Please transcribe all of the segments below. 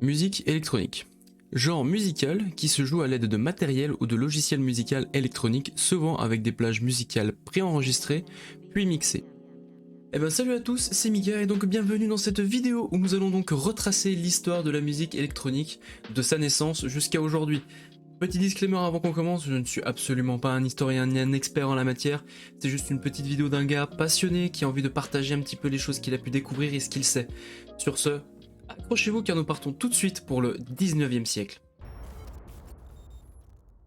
Musique électronique. Genre musical qui se joue à l'aide de matériel ou de logiciels musicaux électroniques, souvent avec des plages musicales préenregistrées, puis mixées. Eh ben salut à tous, c'est Mika et donc bienvenue dans cette vidéo où nous allons donc retracer l'histoire de la musique électronique de sa naissance jusqu'à aujourd'hui. Petit disclaimer avant qu'on commence, je ne suis absolument pas un historien ni un expert en la matière, c'est juste une petite vidéo d'un gars passionné qui a envie de partager un petit peu les choses qu'il a pu découvrir et ce qu'il sait. Sur ce, accrochez-vous car nous partons tout de suite pour le 19e siècle.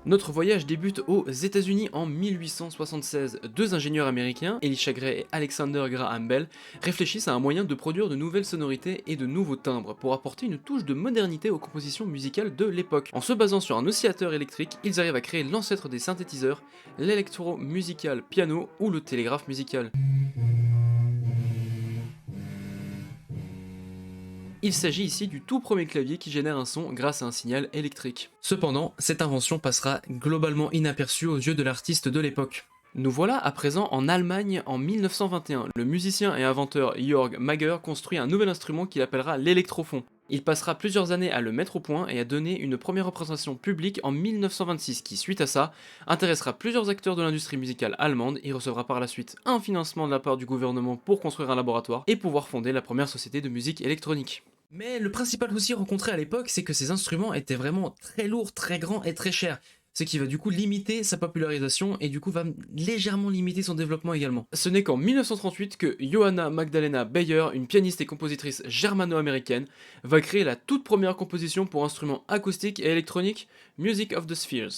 Notre voyage débute aux États-Unis en 1876. Deux ingénieurs américains, Elisha Gray et Alexander Graham Bell, réfléchissent à un moyen de produire de nouvelles sonorités et de nouveaux timbres pour apporter une touche de modernité aux compositions musicales de l'époque. En se basant sur un oscillateur électrique, ils arrivent à créer l'ancêtre des synthétiseurs, l'électro-musical piano ou le télégraphe musical. Il s'agit ici du tout premier clavier qui génère un son grâce à un signal électrique. Cependant, cette invention passera globalement inaperçue aux yeux de l'artiste de l'époque. Nous voilà à présent en Allemagne en 1921. Le musicien et inventeur Jörg Mager construit un nouvel instrument qu'il appellera l'électrophon. Il passera plusieurs années à le mettre au point et à donner une première représentation publique en 1926 qui, suite à ça, intéressera plusieurs acteurs de l'industrie musicale allemande et recevra par la suite un financement de la part du gouvernement pour construire un laboratoire et pouvoir fonder la première société de musique électronique. Mais le principal souci rencontré à l'époque, c'est que ces instruments étaient vraiment très lourds, très grands et très chers. Ce qui va du coup limiter sa popularisation et du coup va légèrement limiter son développement également. Ce n'est qu'en 1938 que Johanna Magdalena Beyer, une pianiste et compositrice germano-américaine, va créer la toute première composition pour instruments acoustiques et électroniques, Music of the Spheres.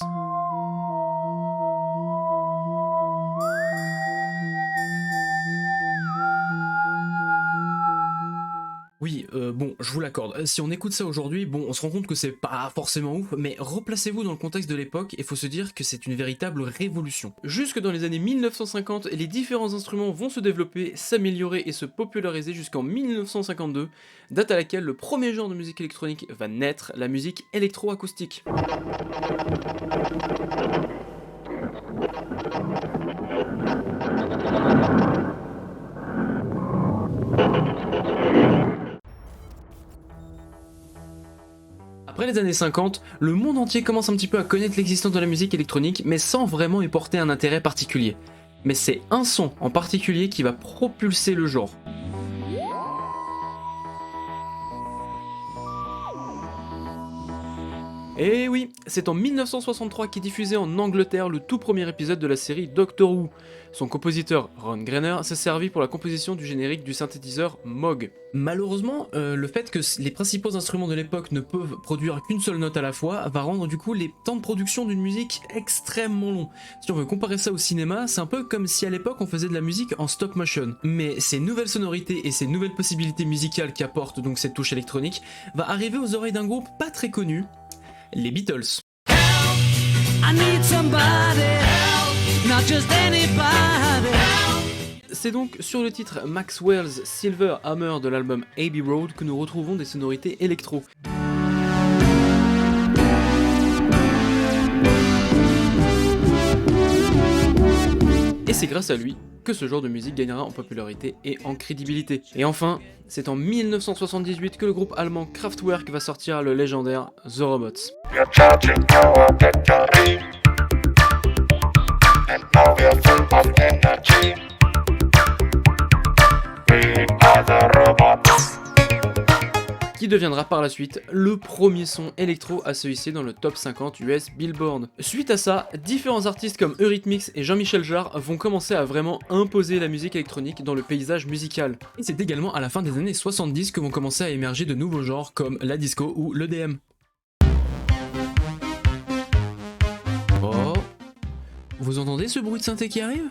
Oui, bon, je vous l'accorde, si on écoute ça aujourd'hui, bon, on se rend compte que c'est pas forcément ouf, mais replacez-vous dans le contexte de l'époque et faut se dire que c'est une véritable révolution. Jusque dans les années 1950, les différents instruments vont se développer, s'améliorer et se populariser jusqu'en 1952, date à laquelle le premier genre de musique électronique va naître, la musique électroacoustique. Après les années 50, le monde entier commence un petit peu à connaître l'existence de la musique électronique, mais sans vraiment y porter un intérêt particulier. Mais c'est un son en particulier qui va propulser le genre. Et oui, c'est en 1963 qu'est diffusé en Angleterre le tout premier épisode de la série Doctor Who. Son compositeur, Ron Grainer, s'est servi pour la composition du générique du synthétiseur Moog. Malheureusement, le fait que les principaux instruments de l'époque ne peuvent produire qu'une seule note à la fois va rendre du coup les temps de production d'une musique extrêmement longs. Si on veut comparer ça au cinéma, c'est un peu comme si à l'époque on faisait de la musique en stop motion. Mais ces nouvelles sonorités et ces nouvelles possibilités musicales qu'apporte donc cette touche électronique va arriver aux oreilles d'un groupe pas très connu, les Beatles. C'est donc sur le titre Maxwell's Silver Hammer de l'album Abbey Road que nous retrouvons des sonorités électro. Et c'est grâce à lui que ce genre de musique gagnera en popularité et en crédibilité. Et enfin, c'est en 1978 que le groupe allemand Kraftwerk va sortir le légendaire The Robots. Qui deviendra par la suite le premier son électro à se hisser dans le top 50 US Billboard. Suite à ça, différents artistes comme Eurythmics et Jean-Michel Jarre vont commencer à vraiment imposer la musique électronique dans le paysage musical. Et c'est également à la fin des années 70 que vont commencer à émerger de nouveaux genres comme la disco ou l'EDM. Oh, vous entendez ce bruit de synthé qui arrive ?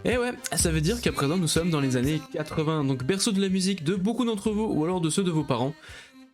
Et ouais, ça veut dire qu'à présent nous sommes dans les années 80, donc berceau de la musique de beaucoup d'entre vous ou alors de ceux de vos parents.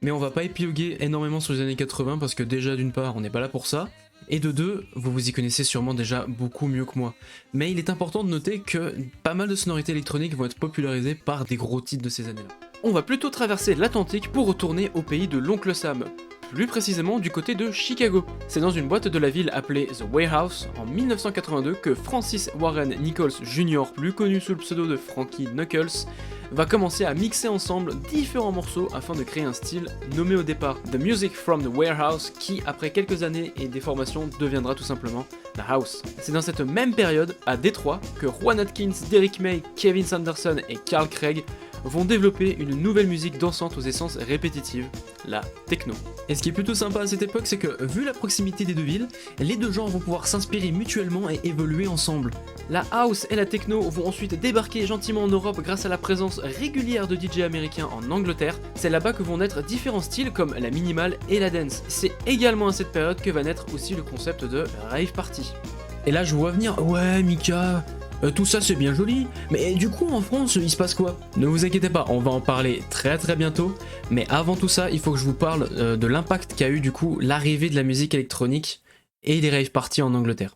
Mais on va pas épiloguer énormément sur les années 80 parce que déjà d'une part on n'est pas là pour ça, et de deux, vous vous y connaissez sûrement déjà beaucoup mieux que moi. Mais il est important de noter que pas mal de sonorités électroniques vont être popularisées par des gros titres de ces années-là. On va plutôt traverser l'Atlantique pour retourner au pays de l'oncle Sam. Plus précisément du côté de Chicago. C'est dans une boîte de la ville appelée The Warehouse en 1982 que Francis Warren Nichols Jr., plus connu sous le pseudo de Frankie Knuckles, va commencer à mixer ensemble différents morceaux afin de créer un style nommé au départ The Music from the Warehouse, qui après quelques années et des formations deviendra tout simplement la house. C'est dans cette même période, à Détroit, que Juan Atkins, Derrick May, Kevin Sanderson et Carl Craig vont développer une nouvelle musique dansante aux essences répétitives, la techno. Et ce qui est plutôt sympa à cette époque, c'est que vu la proximité des deux villes, les deux genres vont pouvoir s'inspirer mutuellement et évoluer ensemble. La house et la techno vont ensuite débarquer gentiment en Europe grâce à la présence régulière de DJ américains en Angleterre. C'est là-bas que vont naître différents styles comme la minimale et la dance. C'est également à cette période que va naître aussi le concept de rave party. Et là je vois venir, ouais Mika, tout ça c'est bien joli, mais du coup en France il se passe quoi? Ne vous inquiétez pas, on va en parler très bientôt, mais avant tout ça il faut que je vous parle de l'impact qu'a eu du coup l'arrivée de la musique électronique et des rave parties en Angleterre.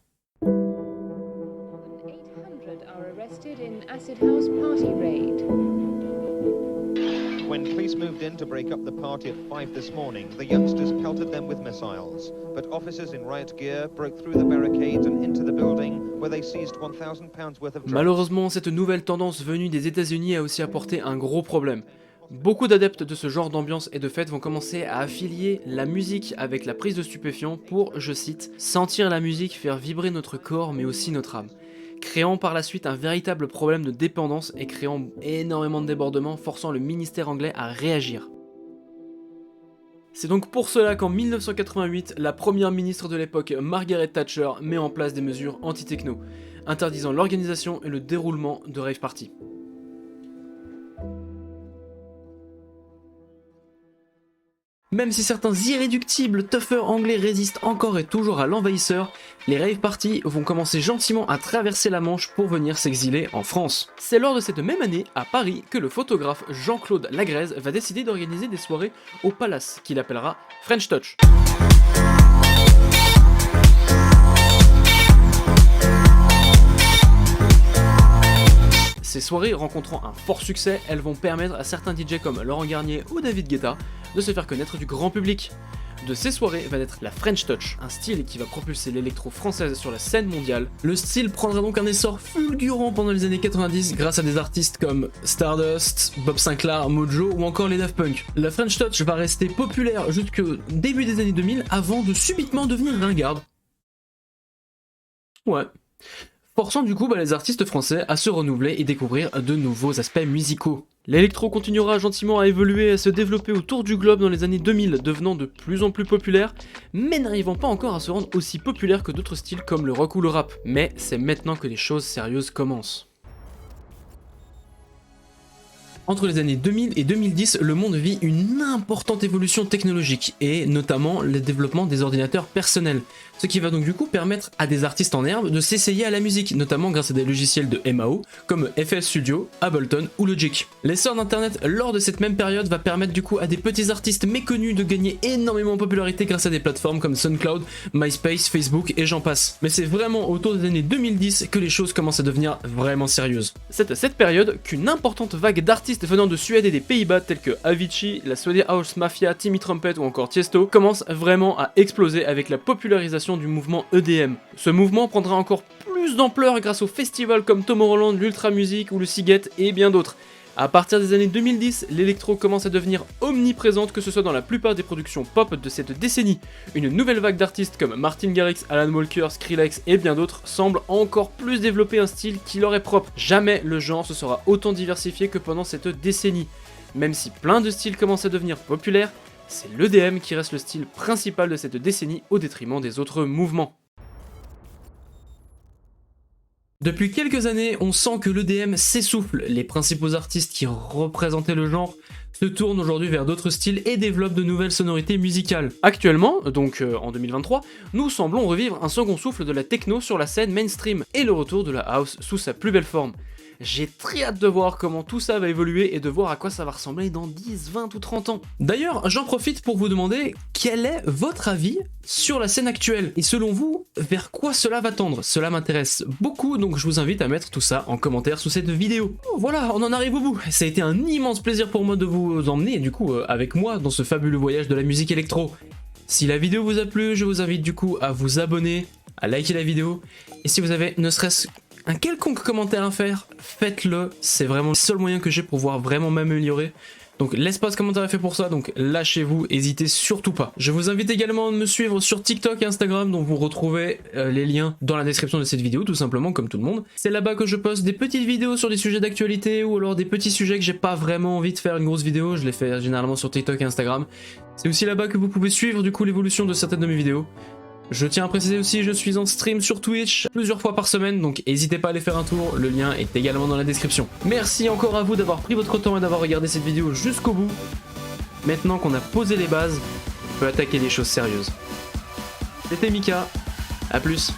When police moved in to break up the party at 5 this morning, the youngsters pelted them with missiles. But officers in riot gear broke through the barricades and into the building, where they seized 1,000 pounds worth of drugs. Malheureusement, cette nouvelle tendance venue des États-Unis a aussi apporté un gros problème. Beaucoup d'adeptes de ce genre d'ambiance et de fête vont commencer à affilier la musique avec la prise de stupéfiants pour, je cite, sentir la musique faire vibrer notre corps mais aussi notre âme, créant par la suite un véritable problème de dépendance et créant énormément de débordements, forçant le ministère anglais à réagir. C'est donc pour cela qu'en 1988, la première ministre de l'époque, Margaret Thatcher, met en place des mesures anti-techno, interdisant l'organisation et le déroulement de rave parties. Même si certains irréductibles toughers anglais résistent encore et toujours à l'envahisseur, les rave parties vont commencer gentiment à traverser la Manche pour venir s'exiler en France. C'est lors de cette même année, à Paris, que le photographe Jean-Claude Lagrèze va décider d'organiser des soirées au Palace, qu'il appellera French Touch. Ces soirées rencontrant un fort succès, elles vont permettre à certains DJ comme Laurent Garnier ou David Guetta de se faire connaître du grand public. De ces soirées va naître la French Touch, un style qui va propulser l'électro française sur la scène mondiale. Le style prendra donc un essor fulgurant pendant les années 90 grâce à des artistes comme Stardust, Bob Sinclair, Mojo ou encore les Daft Punk. La French Touch va rester populaire jusqu'au début des années 2000 avant de subitement devenir ringarde. Ouais. Forçant du coup les artistes français à se renouveler et découvrir de nouveaux aspects musicaux. L'électro continuera gentiment à évoluer et à se développer autour du globe dans les années 2000, devenant de plus en plus populaire, mais n'arrivant pas encore à se rendre aussi populaire que d'autres styles comme le rock ou le rap. Mais c'est maintenant que les choses sérieuses commencent. Entre les années 2000 et 2010, le monde vit une importante évolution technologique, et notamment le développement des ordinateurs personnels, ce qui va donc du coup permettre à des artistes en herbe de s'essayer à la musique, notamment grâce à des logiciels de MAO comme FL Studio, Ableton ou Logic. L'essor d'internet lors de cette même période va permettre du coup à des petits artistes méconnus de gagner énormément en popularité grâce à des plateformes comme SoundCloud, MySpace, Facebook et j'en passe. Mais c'est vraiment autour des années 2010 que les choses commencent à devenir vraiment sérieuses. C'est à cette période qu'une importante vague d'artistes venant de Suède et des Pays-Bas tels que Avicii, la Swedish House Mafia, Timmy Trumpet ou encore Tiesto commence vraiment à exploser avec la popularisation du mouvement EDM. Ce mouvement prendra encore plus d'ampleur grâce aux festivals comme Tomorrowland, l'Ultra Music ou le Seagate et bien d'autres. A partir des années 2010, l'électro commence à devenir omniprésente, que ce soit dans la plupart des productions pop de cette décennie. Une nouvelle vague d'artistes comme Martin Garrix, Alan Walker, Skrillex et bien d'autres semble encore plus développer un style qui leur est propre. Jamais le genre se sera autant diversifié que pendant cette décennie. Même si plein de styles commencent à devenir populaires, c'est l'EDM qui reste le style principal de cette décennie au détriment des autres mouvements. Depuis quelques années, on sent que l'EDM s'essouffle. Les principaux artistes qui représentaient le genre se tournent aujourd'hui vers d'autres styles et développent de nouvelles sonorités musicales. Actuellement, donc en 2023, nous semblons revivre un second souffle de la techno sur la scène mainstream et le retour de la house sous sa plus belle forme. J'ai très hâte de voir comment tout ça va évoluer et de voir à quoi ça va ressembler dans 10, 20 ou 30 ans. D'ailleurs, j'en profite pour vous demander quel est votre avis sur la scène actuelle et selon vous, vers quoi cela va tendre. Cela m'intéresse beaucoup, donc je vous invite à mettre tout ça en commentaire sous cette vidéo. Voilà, on en arrive au bout. Ça a été un immense plaisir pour moi de vous emmener du coup avec moi dans ce fabuleux voyage de la musique électro. Si la vidéo vous a plu, je vous invite du coup à vous abonner, à liker la vidéo et si vous avez ne serait-ce un quelconque commentaire à faire, faites-le, c'est vraiment le seul moyen que j'ai pour pouvoir vraiment m'améliorer. Donc l'espace commentaire est fait pour ça, donc lâchez-vous, n'hésitez surtout pas. Je vous invite également à me suivre sur TikTok et Instagram, dont vous retrouvez les liens dans la description de cette vidéo, tout simplement, comme tout le monde. C'est là-bas que je poste des petites vidéos sur des sujets d'actualité, ou alors des petits sujets que j'ai pas vraiment envie de faire une grosse vidéo, je les fais généralement sur TikTok et Instagram. C'est aussi là-bas que vous pouvez suivre du coup l'évolution de certaines de mes vidéos. Je tiens à préciser aussi, je suis en stream sur Twitch plusieurs fois par semaine, donc n'hésitez pas à aller faire un tour, le lien est également dans la description. Merci encore à vous d'avoir pris votre temps et d'avoir regardé cette vidéo jusqu'au bout. Maintenant qu'on a posé les bases, on peut attaquer des choses sérieuses. C'était Mika, à plus.